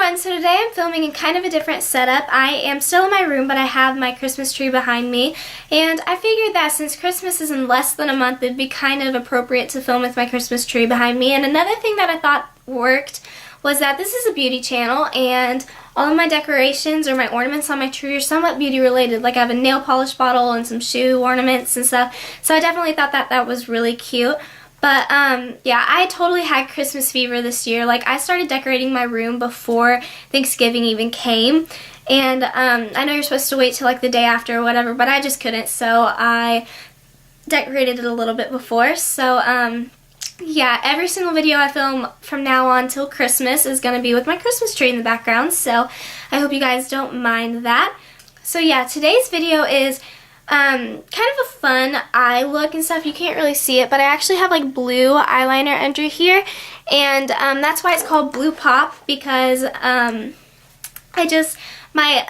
everyone, so today I'm filming in kind of a different setup. I am still in my room, but I have my Christmas tree behind me, and I figured that since Christmas is in less than a month, it'd be kind of appropriate to film with my Christmas tree behind me. And another thing that I thought worked was that this is a beauty channel, and all of my decorations or my ornaments on my tree are somewhat beauty related. Like I have a nail polish bottle and some shoe ornaments and stuff, so I definitely thought that that was really cute. But, yeah, I totally had Christmas fever this year. Like, I started decorating my room before Thanksgiving even came. And, I know you're supposed to wait till, like, the day after or whatever, but I just couldn't. So, I decorated it a little bit before. So, yeah, every single video I film from now on till Christmas is going to be with my Christmas tree in the background. So, I hope you guys don't mind that. So, yeah, today's video is kind of a fun eye look and stuff. You can't really see it, but I actually have like blue eyeliner under here, and that's why it's called Blue Pop, because my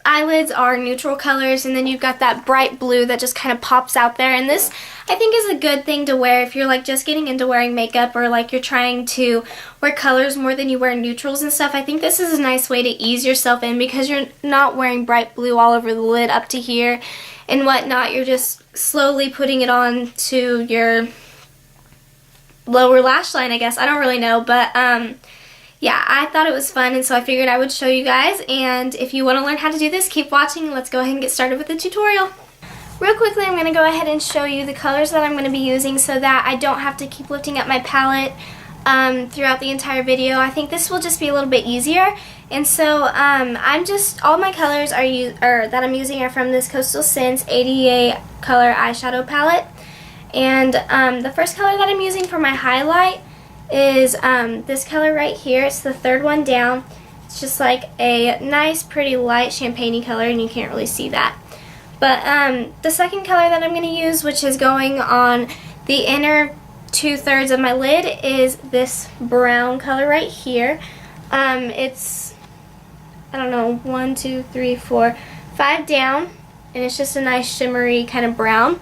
eyelids are neutral colors, and then you've got that bright blue that just kind of pops out there. And this, I think, is a good thing to wear if you're like just getting into wearing makeup, or like you're trying to wear colors more than you wear neutrals and stuff. I think this is a nice way to ease yourself in, because you're not wearing bright blue all over the lid up to here and whatnot. You're just slowly putting it on to your lower lash line, I guess. I don't really know, but yeah, I thought it was fun, and so I figured I would show you guys. And if you want to learn how to do this, keep watching. Let's go ahead and get started with the tutorial. Real quickly, I'm going to go ahead and show you the colors that I'm going to be using so that I don't have to keep lifting up my palette throughout the entire video. I think this will just be a little bit easier. And so all my colors that I'm using are from this Coastal Scents 88 color eyeshadow palette. And the first color that I'm using for my highlight is this color right here. It's the third one down. It's just like a nice, pretty light champagne-y color, and you can't really see that. But the second color that I'm going to use, which is going on the inner 2/3 of my lid, is this brown color right here. It's, I don't know, 1, 2, 3, 4, 5 down, and it's just a nice shimmery kind of brown.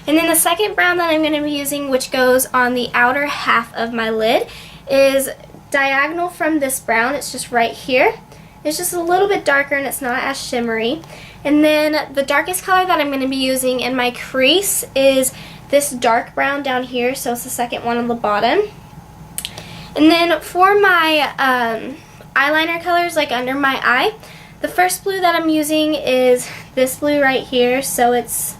And then the second brown that I'm going to be using, which goes on the outer half of my lid, is diagonal from this brown. It's just right here. It's just a little bit darker, and it's not as shimmery. And then the darkest color that I'm going to be using in my crease is this dark brown down here, so it's the second one on the bottom. And then for my eyeliner colors, like under my eye, the first blue that I'm using is this blue right here. So it's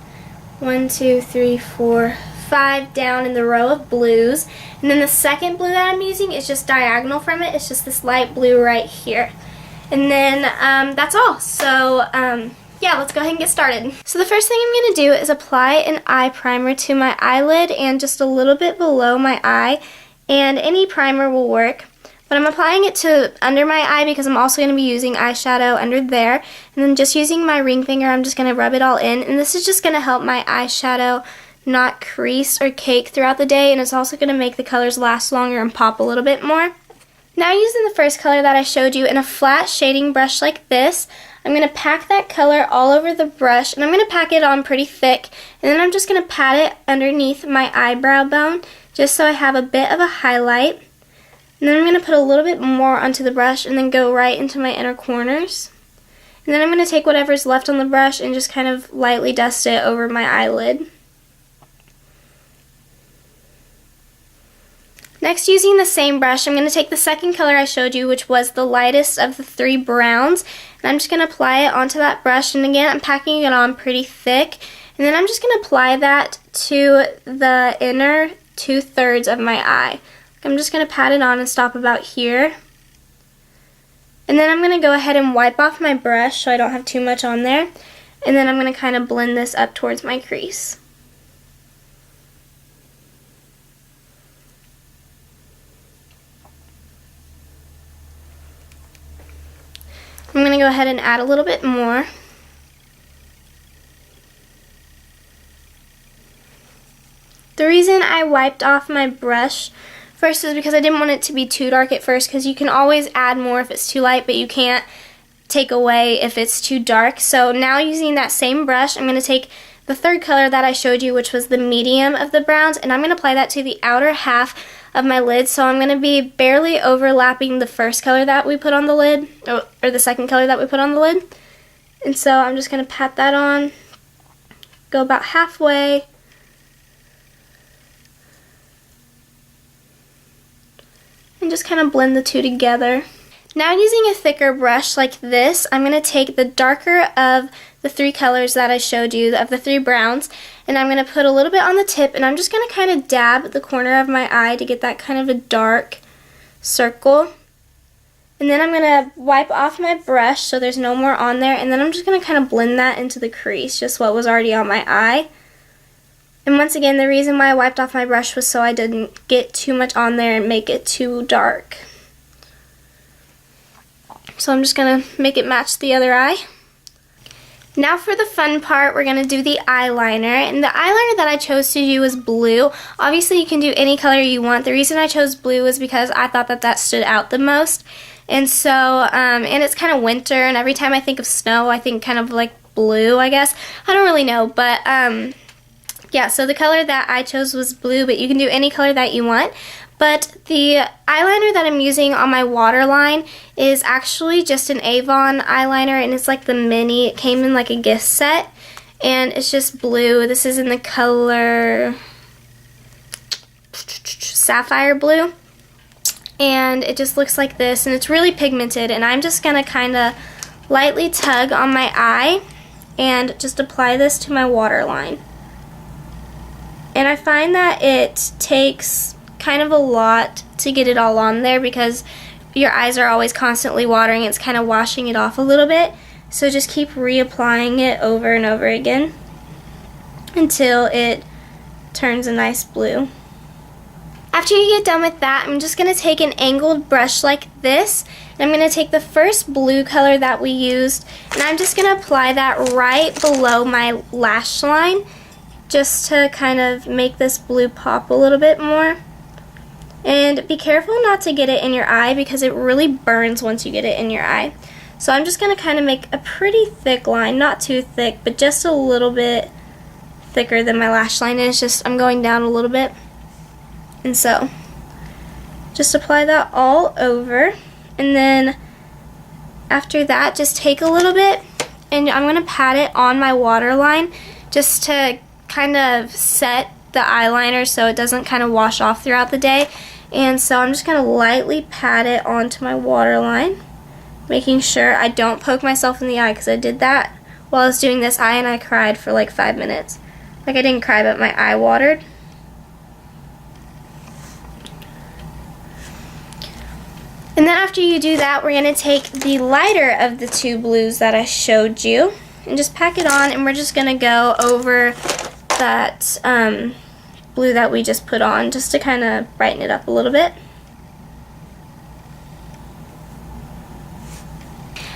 1, 2, 3, 4, 5 down in the row of blues. And then the second blue that I'm using is just diagonal from it. It's just this light blue right here. And then that's all. So yeah, let's go ahead and get started. So the first thing I'm going to do is apply an eye primer to my eyelid and just a little bit below my eye. And any primer will work. But I'm applying it to under my eye because I'm also going to be using eyeshadow under there. And then just using my ring finger, I'm just going to rub it all in. And this is just going to help my eyeshadow not crease or cake throughout the day. And it's also going to make the colors last longer and pop a little bit more. Now, using the first color that I showed you in a flat shading brush like this, I'm going to pack that color all over the brush, and I'm going to pack it on pretty thick, and then I'm just going to pat it underneath my eyebrow bone just so I have a bit of a highlight. And then I'm going to put a little bit more onto the brush and then go right into my inner corners. And then I'm going to take whatever's left on the brush and just kind of lightly dust it over my eyelid. Next, using the same brush, I'm going to take the second color I showed you, which was the lightest of the 3 browns, and I'm just going to apply it onto that brush. And again, I'm packing it on pretty thick, and then I'm just going to apply that to the inner 2/3 of my eye. I'm just going to pat it on and stop about here. And then I'm going to go ahead and wipe off my brush so I don't have too much on there, and then I'm going to kind of blend this up towards my crease. I'm going to go ahead and add a little bit more. The reason I wiped off my brush first is because I didn't want it to be too dark at first, because you can always add more if it's too light, but you can't take away if it's too dark. So now, using that same brush, I'm going to take the third color that I showed you, which was the medium of the browns, and I'm going to apply that to the outer half of my lid, so I'm going to be barely overlapping the first color that we put on the lid, or the second color that we put on the lid. And so I'm just going to pat that on, go about halfway, and just kind of blend the two together. Now using a thicker brush like this, I'm going to take the darker of the three colors that I showed you, of the three browns, and I'm going to put a little bit on the tip, and I'm just going to kind of dab the corner of my eye to get that kind of a dark circle. And then I'm going to wipe off my brush so there's no more on there, and then I'm just going to kind of blend that into the crease, just what was already on my eye. And once again, the reason why I wiped off my brush was so I didn't get too much on there and make it too dark. So I'm just going to make it match the other eye. Now for the fun part, we're going to do the eyeliner, and the eyeliner that I chose to do was blue. Obviously you can do any color you want. The reason I chose blue is because I thought that that stood out the most. And so, and it's kind of winter, and every time I think of snow, I think kind of like blue, I guess. I don't really know, but yeah, so the color that I chose was blue, but you can do any color that you want. But the eyeliner that I'm using on my waterline is actually just an Avon eyeliner, and it's like the mini. It came in like a gift set, and it's just blue. This is in the color Sapphire Blue, and it just looks like this, and it's really pigmented, and I'm just going to kind of lightly tug on my eye and just apply this to my waterline. And I find that it takes kind of a lot to get it all on there because your eyes are always constantly watering. It's kind of washing it off a little bit. So just keep reapplying it over and over again until it turns a nice blue. After you get done with that, I'm just going to take an angled brush like this, and I'm going to take the first blue color that we used, and I'm just going to apply that right below my lash line just to kind of make this blue pop a little bit more. And be careful not to get it in your eye because it really burns once you get it in your eye. So I'm just going to kind of make a pretty thick line, not too thick, but just a little bit thicker than my lash line is. Just I'm going down a little bit. And so just apply that all over. And then after that, just take a little bit and I'm going to pat it on my waterline just to kind of set the eyeliner so it doesn't kind of wash off throughout the day. And so I'm just going to lightly pat it onto my waterline, making sure I don't poke myself in the eye because I did that while I was doing this eye and I cried for like 5 minutes. Like I didn't cry, but my eye watered. And then after you do that, we're going to take the lighter of the two blues that I showed you and just pack it on, and we're just going to go over that blue that we just put on just to kind of brighten it up a little bit.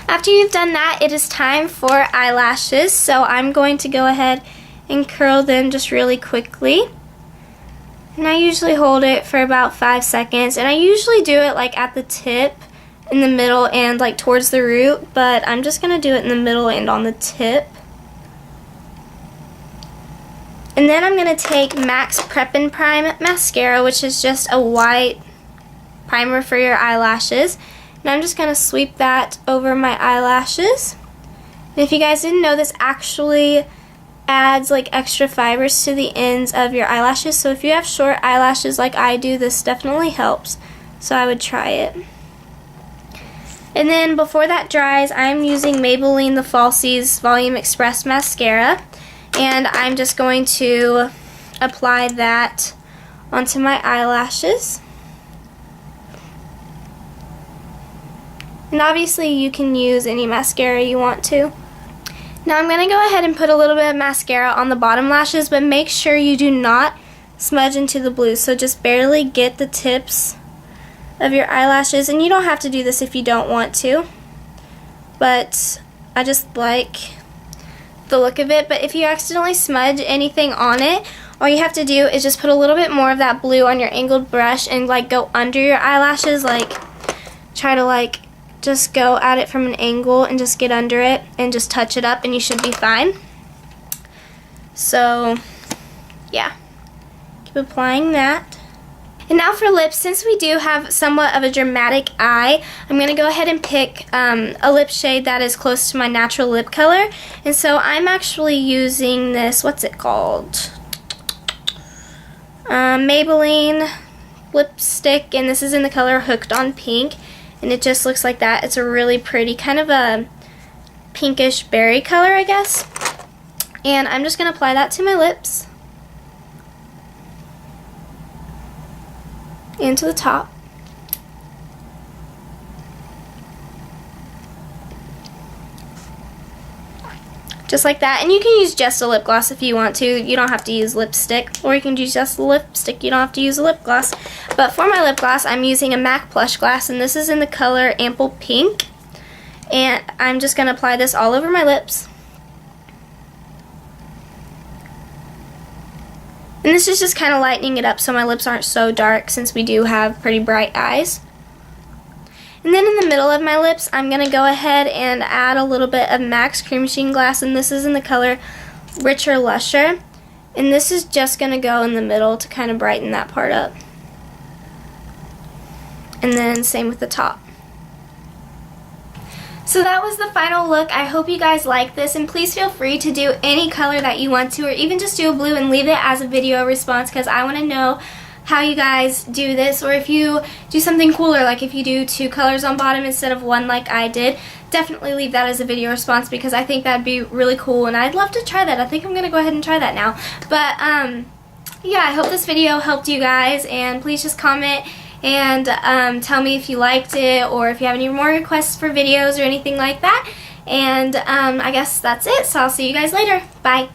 After you've done that, it is time for eyelashes. So I'm going to go ahead and curl them just really quickly. And I usually hold it for about 5 seconds, and I usually do it like at the tip, in the middle, and like towards the root, but I'm just going to do it in the middle and on the tip. And then I'm going to take MAC's Prep and Prime mascara, which is just a white primer for your eyelashes. And I'm just going to sweep that over my eyelashes. And if you guys didn't know, this actually adds like extra fibers to the ends of your eyelashes. So if you have short eyelashes like I do, this definitely helps. So I would try it. And then before that dries, I'm using Maybelline The Falsies Volume Express Mascara. And I'm just going to apply that onto my eyelashes. And obviously you can use any mascara you want to. Now I'm going to go ahead and put a little bit of mascara on the bottom lashes, but make sure you do not smudge into the blue. So just barely get the tips of your eyelashes. And you don't have to do this if you don't want to. But I just like the look of it. But if you accidentally smudge anything on it, all you have to do is just put a little bit more of that blue on your angled brush and like go under your eyelashes, like try to like just go at it from an angle and just get under it and just touch it up, and you should be fine. So yeah, keep applying that. And now for lips, since we do have somewhat of a dramatic eye, I'm going to go ahead and pick a lip shade that is close to my natural lip color. And so I'm actually using this, what's it called? Maybelline lipstick, and this is in the color Hooked on Pink. And it just looks like that. It's a really pretty, kind of a pinkish berry color, I guess. And I'm just going to apply that to my lips. And to the top. Just like that. And you can use just a lip gloss if you want to. You don't have to use lipstick. Or you can use just lipstick. You don't have to use a lip gloss. But for my lip gloss, I'm using a MAC Plush Glass. And this is in the color Ample Pink. And I'm just going to apply this all over my lips. And this is just kind of lightening it up so my lips aren't so dark since we do have pretty bright eyes. And then in the middle of my lips, I'm going to go ahead and add a little bit of MAC's Cream Machine Glass, and this is in the color Richer Lusher. And this is just going to go in the middle to kind of brighten that part up. And then same with the top. So that was the final look. I hope you guys like this, and please feel free to do any color that you want to, or even just do a blue and leave it as a video response, because I want to know how you guys do this, or if you do something cooler, like if you do 2 colors on bottom instead of 1 like I did. Definitely leave that as a video response, because I think that'd be really cool, and I'd love to try that. I think I'm going to go ahead and try that now. But yeah, I hope this video helped you guys, and please just comment and tell me if you liked it, or if you have any more requests for videos or anything like that. And I guess that's it, so I'll see you guys later. Bye.